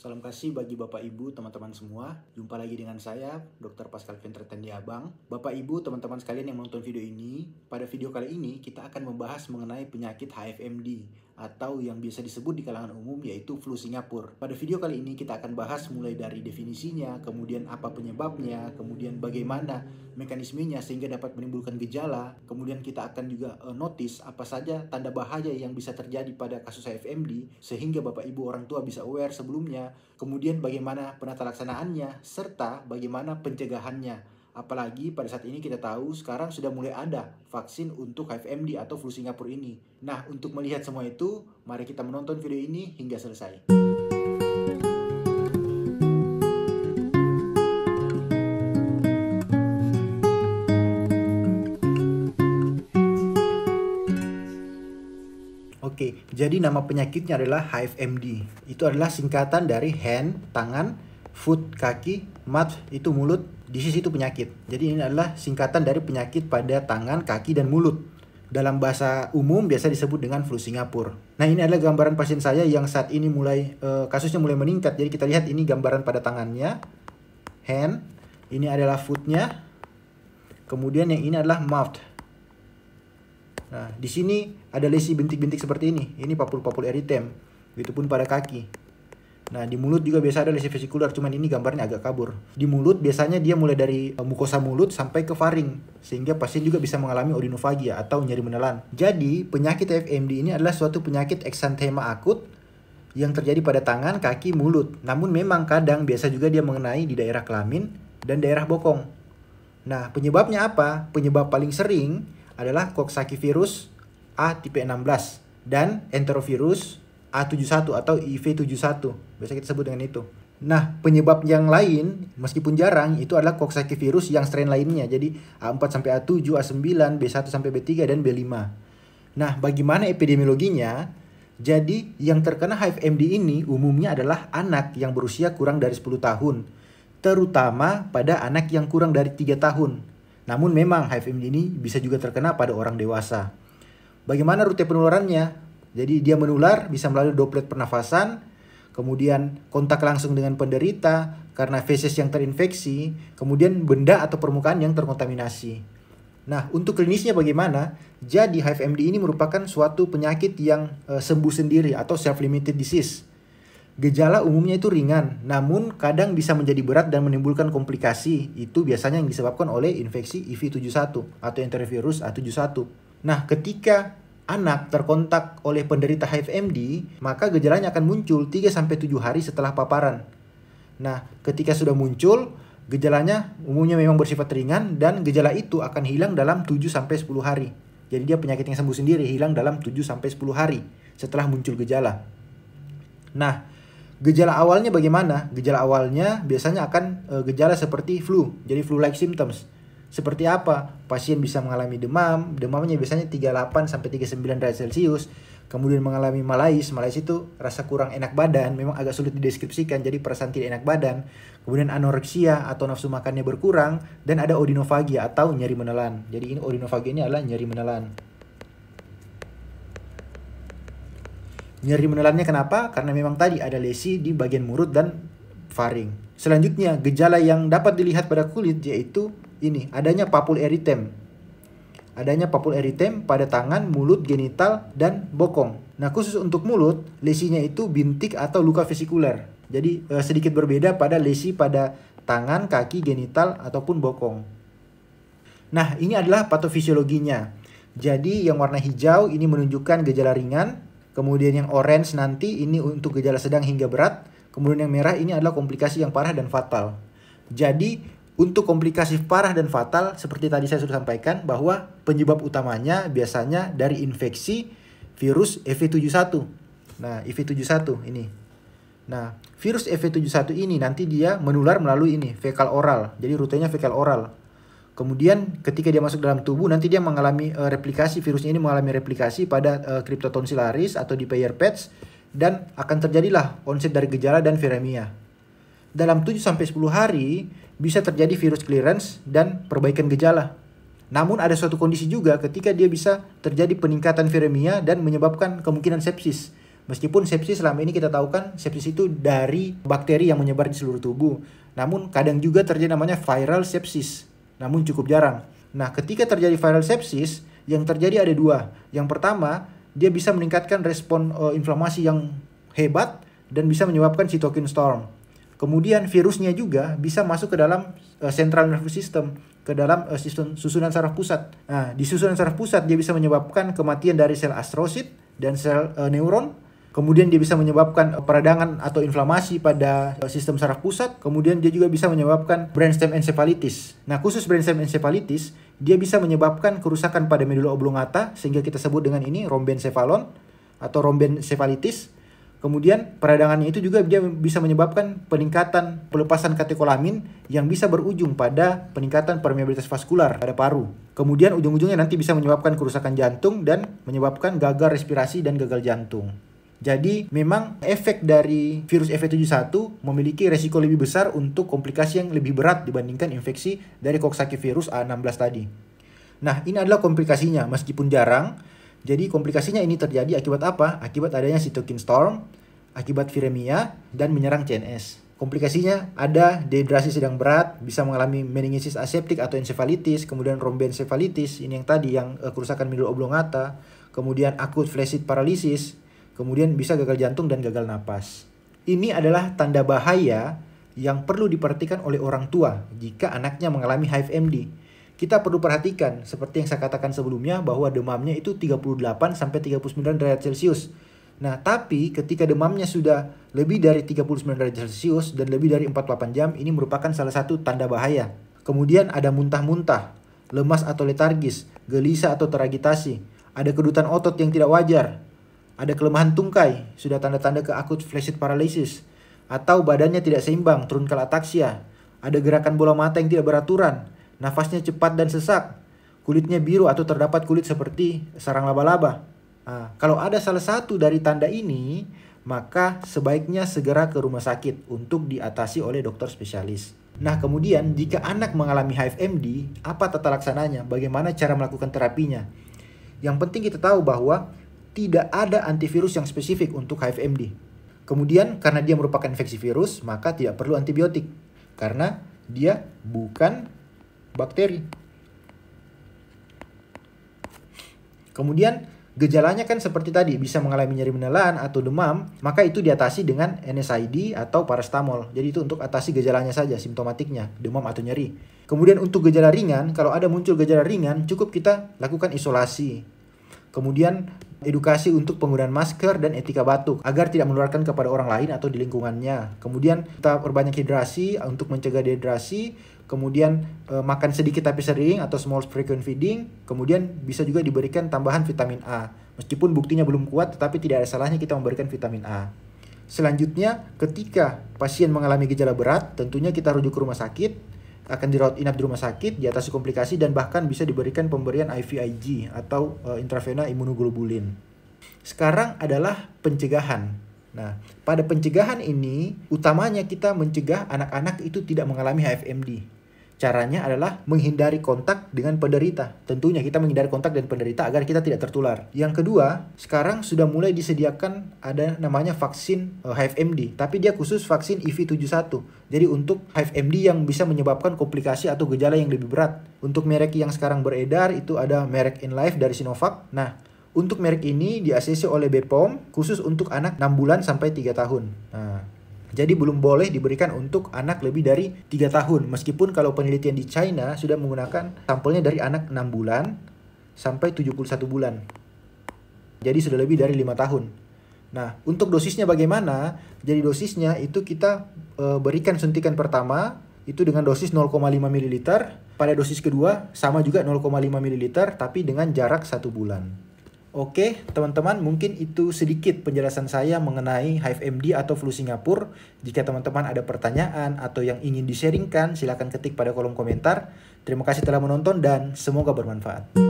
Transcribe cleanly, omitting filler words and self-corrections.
Salam kasih bagi Bapak Ibu, teman-teman semua. Jumpa lagi dengan saya, Dr. Pascal Ventreten Abang. Bapak Ibu, teman-teman sekalian yang menonton video ini, pada video kali ini kita akan membahas mengenai penyakit HFMD atau yang biasa disebut di kalangan umum yaitu flu Singapura. Pada video kali ini kita akan bahas mulai dari definisinya, kemudian apa penyebabnya, kemudian bagaimana mekanismenya sehingga dapat menimbulkan gejala. Kemudian kita akan juga notice apa saja tanda bahaya yang bisa terjadi pada kasus HFMD sehingga Bapak Ibu orang tua bisa aware sebelumnya. Kemudian bagaimana penata laksanaannya serta bagaimana pencegahannya. Apalagi pada saat ini kita tahu sekarang sudah mulai ada vaksin untuk HFMD atau flu Singapura ini. Nah, untuk melihat semua itu, mari kita menonton video ini hingga selesai. Oke, jadi nama penyakitnya adalah HFMD. Itu adalah singkatan dari hand, tangan, foot, kaki, mouth, itu mulut, disease itu penyakit. Jadi ini adalah singkatan dari penyakit pada tangan, kaki, dan mulut. Dalam bahasa umum biasa disebut dengan flu Singapura. Nah, ini adalah gambaran pasien saya yang saat ini kasusnya mulai meningkat. Jadi kita lihat ini gambaran pada tangannya, hand, ini adalah footnya, kemudian yang ini adalah mouth. Nah, di sini ada lesi bintik-bintik seperti ini. Ini papul-papul eritem. Begitupun pada kaki. Nah, di mulut juga biasa ada lesi vesikular, cuman ini gambarnya agak kabur. Di mulut biasanya dia mulai dari mukosa mulut sampai ke faring, sehingga pasien juga bisa mengalami odinofagia atau nyeri menelan. Jadi, penyakit HFMD ini adalah suatu penyakit eksantema akut yang terjadi pada tangan, kaki, mulut. Namun memang kadang biasa juga dia mengenai di daerah kelamin dan daerah bokong. Nah, penyebabnya apa? Penyebab paling sering adalah Coxsackie virus A tipe 16 dan enterovirus A71 atau IV71. Biasa kita sebut dengan itu. Nah, penyebab yang lain meskipun jarang itu adalah Coxsackie virus yang strain lainnya. Jadi A4 sampai A7, A9, B1 sampai B3 dan B5. Nah, bagaimana epidemiologinya? Jadi yang terkena HFMD ini umumnya adalah anak yang berusia kurang dari 10 tahun. Terutama pada anak yang kurang dari 3 tahun. Namun memang HFMD ini bisa juga terkena pada orang dewasa. Bagaimana rute penularannya? Jadi dia menular bisa melalui droplet pernafasan, kemudian kontak langsung dengan penderita karena feses yang terinfeksi, kemudian benda atau permukaan yang terkontaminasi. Nah, untuk klinisnya bagaimana? Jadi HFMD ini merupakan suatu penyakit yang sembuh sendiri atau self-limited disease. Gejala umumnya itu ringan, namun kadang bisa menjadi berat dan menimbulkan komplikasi. Itu biasanya yang disebabkan oleh infeksi IV71 atau enterovirus A71. Nah, ketika anak terkontak oleh penderita HFMD, maka gejalanya akan muncul 3-7 hari setelah paparan. Nah, ketika sudah muncul, gejalanya umumnya memang bersifat ringan dan gejala itu akan hilang dalam 7-10 hari. Jadi dia penyakit yang sembuh sendiri, hilang dalam 7-10 hari setelah muncul gejala. Nah, gejala awalnya bagaimana? Gejala awalnya biasanya akan gejala seperti flu, jadi flu-like symptoms. Seperti apa? Pasien bisa mengalami demam, demamnya biasanya 38 sampai 39 derajat Celcius. Kemudian mengalami malaise, malaise itu rasa kurang enak badan, memang agak sulit dideskripsikan, jadi perasaan tidak enak badan. Kemudian anoreksia atau nafsu makannya berkurang, dan ada odinofagia atau nyeri menelan. Jadi ini odinofagia ini adalah nyeri menelan. Nyeri menelannya kenapa? Karena memang tadi ada lesi di bagian mulut dan faring. Selanjutnya, gejala yang dapat dilihat pada kulit yaitu ini, adanya papul eritem. Adanya papul eritem pada tangan, mulut, genital, dan bokong. Nah, khusus untuk mulut, lesinya itu bintik atau luka vesikuler. Jadi sedikit berbeda pada lesi pada tangan, kaki, genital, ataupun bokong. Nah, ini adalah patofisiologinya. Jadi yang warna hijau ini menunjukkan gejala ringan. Kemudian yang orange nanti ini untuk gejala sedang hingga berat. Kemudian yang merah ini adalah komplikasi yang parah dan fatal. Jadi untuk komplikasi parah dan fatal, seperti tadi saya sudah sampaikan bahwa penyebab utamanya biasanya dari infeksi virus EV71. Nah, EV71 ini. Nah, virus EV71 ini nanti dia menular melalui ini, fekal oral. Jadi rutenya fekal oral. Kemudian ketika dia masuk dalam tubuh, nanti dia mengalami replikasi, virusnya ini mengalami replikasi pada cryptotonsillaris atau di Peyer's patch, dan akan terjadilah onset dari gejala dan viremia. Dalam 7-10 hari bisa terjadi virus clearance dan perbaikan gejala. Namun ada suatu kondisi juga ketika dia bisa terjadi peningkatan viremia dan menyebabkan kemungkinan sepsis. Meskipun sepsis selama ini kita tahu kan sepsis itu dari bakteri yang menyebar di seluruh tubuh. Namun kadang juga terjadi namanya viral sepsis. Namun cukup jarang. Nah, ketika terjadi viral sepsis, yang terjadi ada dua. Yang pertama, dia bisa meningkatkan respon inflamasi yang hebat dan bisa menyebabkan cytokine storm. Kemudian virusnya juga bisa masuk ke dalam central nervous system, ke dalam sistem susunan saraf pusat. Nah, di susunan saraf pusat dia bisa menyebabkan kematian dari sel astrosit dan sel neuron. Kemudian dia bisa menyebabkan peradangan atau inflamasi pada sistem saraf pusat. Kemudian dia juga bisa menyebabkan brainstem encephalitis. Nah, khusus brainstem encephalitis, dia bisa menyebabkan kerusakan pada medula oblongata, sehingga kita sebut dengan ini rombencephalon atau rombencephalitis. Kemudian peradangannya itu juga dia bisa menyebabkan peningkatan pelepasan katekolamin yang bisa berujung pada peningkatan permeabilitas vaskular pada paru. Kemudian ujung-ujungnya nanti bisa menyebabkan kerusakan jantung dan menyebabkan gagal respirasi dan gagal jantung. Jadi memang efek dari virus FE71 memiliki resiko lebih besar untuk komplikasi yang lebih berat dibandingkan infeksi dari Coxsackie virus A16 tadi. Nah, ini adalah komplikasinya meskipun jarang. Jadi komplikasinya ini terjadi akibat apa? Akibat adanya cytokine storm, akibat viremia, dan menyerang CNS. Komplikasinya ada dehidrasi sedang berat, bisa mengalami meningitis aseptik atau encephalitis, kemudian rombencephalitis, ini yang tadi yang kerusakan medula oblongata, kemudian acute flaccid paralysis, kemudian bisa gagal jantung dan gagal napas. Ini adalah tanda bahaya yang perlu diperhatikan oleh orang tua jika anaknya mengalami HIV-MD. Kita perlu perhatikan, seperti yang saya katakan sebelumnya, bahwa demamnya itu 38-39 derajat Celcius. Nah, tapi ketika demamnya sudah lebih dari 39 derajat Celcius dan lebih dari 48 jam, ini merupakan salah satu tanda bahaya. Kemudian ada muntah-muntah, lemas atau letargis, gelisah atau teragitasi, ada kedutan otot yang tidak wajar, ada kelemahan tungkai, sudah tanda-tanda ke acute flaccid paralysis, atau badannya tidak seimbang, truncale ataxia, ada gerakan bola mata yang tidak beraturan, nafasnya cepat dan sesak, kulitnya biru atau terdapat kulit seperti sarang laba-laba. Nah, kalau ada salah satu dari tanda ini, maka sebaiknya segera ke rumah sakit untuk diatasi oleh dokter spesialis. Nah, kemudian jika anak mengalami HIV-MD, apa tata laksananya? Bagaimana cara melakukan terapinya? Yang penting kita tahu bahwa tidak ada antivirus yang spesifik untuk HIV-MD. Kemudian karena dia merupakan infeksi virus, maka tidak perlu antibiotik. Karena dia bukan bakteri. Kemudian gejalanya kan seperti tadi, bisa mengalami nyeri menelan atau demam, maka itu diatasi dengan NSAID atau paracetamol. Jadi itu untuk atasi gejalanya saja, simptomatiknya, demam atau nyeri. Kemudian untuk gejala ringan, kalau ada muncul gejala ringan, cukup kita lakukan isolasi. Kemudian edukasi untuk penggunaan masker dan etika batuk agar tidak menularkan kepada orang lain atau di lingkungannya. Kemudian kita perbanyak hidrasi untuk mencegah dehidrasi. Kemudian makan sedikit tapi sering atau small frequent feeding. Kemudian bisa juga diberikan tambahan vitamin A. Meskipun buktinya belum kuat, tetapi tidak ada salahnya kita memberikan vitamin A. Selanjutnya, ketika pasien mengalami gejala berat, tentunya kita rujuk ke rumah sakit, akan dirawat inap di rumah sakit, diatasi komplikasi, dan bahkan bisa diberikan pemberian IVIG atau intravena immunoglobulin. Sekarang adalah pencegahan. Nah, pada pencegahan ini, utamanya kita mencegah anak-anak itu tidak mengalami HIV-MD. Caranya adalah menghindari kontak dengan penderita. Tentunya kita menghindari kontak dengan penderita agar kita tidak tertular. Yang kedua, sekarang sudah mulai disediakan ada namanya vaksin HIV-MD. Tapi dia khusus vaksin IV71. Jadi untuk HIV-MD yang bisa menyebabkan komplikasi atau gejala yang lebih berat. Untuk merek yang sekarang beredar itu ada merek InLife dari Sinovac. Nah, untuk merek ini di-ACC oleh BPOM khusus untuk anak 6 bulan sampai 3 tahun. Nah, jadi belum boleh diberikan untuk anak lebih dari 3 tahun. Meskipun kalau penelitian di China sudah menggunakan sampelnya dari anak 6 bulan sampai 71 bulan. Jadi sudah lebih dari 5 tahun. Nah, untuk dosisnya bagaimana? Jadi dosisnya itu kita berikan suntikan pertama itu dengan dosis 0,5 ml. Pada dosis kedua sama juga 0,5 ml tapi dengan jarak 1 bulan. Oke, teman-teman, mungkin itu sedikit penjelasan saya mengenai HIV-MD atau flu Singapura. Jika teman-teman ada pertanyaan atau yang ingin di-sharingkan, silakan ketik pada kolom komentar. Terima kasih telah menonton dan semoga bermanfaat.